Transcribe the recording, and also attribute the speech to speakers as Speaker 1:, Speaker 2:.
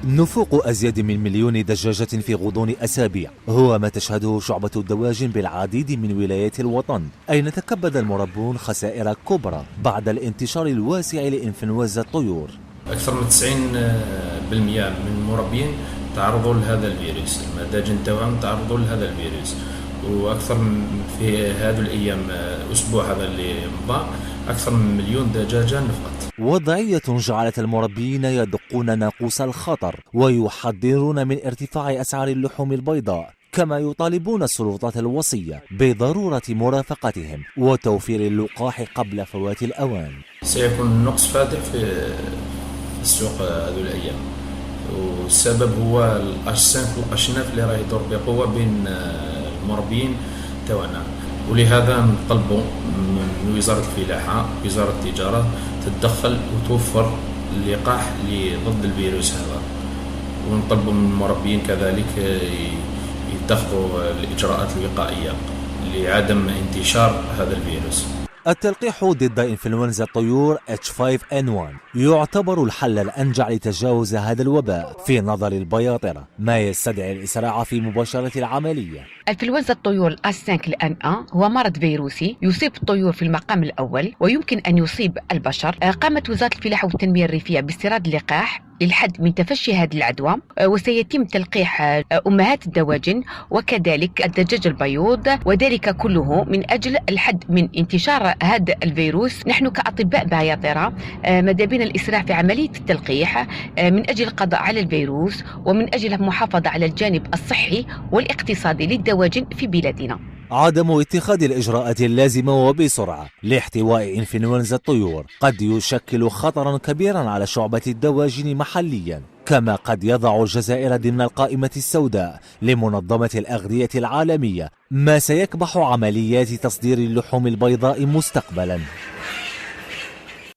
Speaker 1: نفوق أزيد من مليون دجاجة في غضون أسابيع هو ما تشهده شعبة الدواجن بالعديد من ولايات الوطن، أين تكبد المربون خسائر كبرى بعد الانتشار الواسع لإنفلونزا الطيور.
Speaker 2: أكثر من 90% من المربين تعرضوا لهذا الفيروس، المداجن تاعهم تعرضوا لهذا الفيروس، وأكثر في هذه الأيام أسبوع هذا اللي مضى أكثر من مليون دجاجة نفقت.
Speaker 1: وضعية جعلت المربين يدقون ناقوس الخطر ويحذرون من ارتفاع أسعار اللحوم البيضاء، كما يطالبون السلطات الوصية بضرورة مرافقتهم وتوفير اللقاح قبل فوات الأوان.
Speaker 2: سيكون النقص فادح في السوق هذه الأيام، والسبب هو الأجسام والأشناف اللي راه يدور بقوة بين المربين تاعنا، ولهذا نطلبوا من وزارة الفلاحة وزارة التجارة تتدخل وتوفر اللقاح ضد الفيروس هذا، ونطلبوا من المربين كذلك يتخذوا الإجراءات الوقائية لعدم انتشار هذا الفيروس.
Speaker 1: التلقيح ضد إنفلونزا الطيور H5N1 يعتبر الحل الأنجع لتجاوز هذا الوباء في نظر البياطرة، ما يستدعي الإسراع في مباشرة العملية.
Speaker 3: إنفلونزا الطيور H5N1 هو مرض فيروسي يصيب الطيور في المقام الأول ويمكن أن يصيب البشر. قامت وزارة الفلاحة والتنمية الريفية باستيراد اللقاح للحد من تفشي هذه العدوى، وسيتم تلقيح أمهات الدواجن وكذلك الدجاج البيوض، وذلك كله من أجل الحد من انتشار هذا الفيروس. نحن كأطباء بياطرة ماذا بنا الإسراع في عملية التلقيح من أجل القضاء على الفيروس ومن أجل المحافظة على الجانب الصحي والاقتصادي للدواجن في بلادنا.
Speaker 1: عدم اتخاذ الإجراءات اللازمة وبسرعة لاحتواء إنفلونزا الطيور قد يشكل خطرا كبيرا على شعبة الدواجن محليا، كما قد يضع الجزائر ضمن القائمة السوداء لمنظمة الأغذية العالمية، ما سيكبح عمليات تصدير اللحوم البيضاء مستقبلا.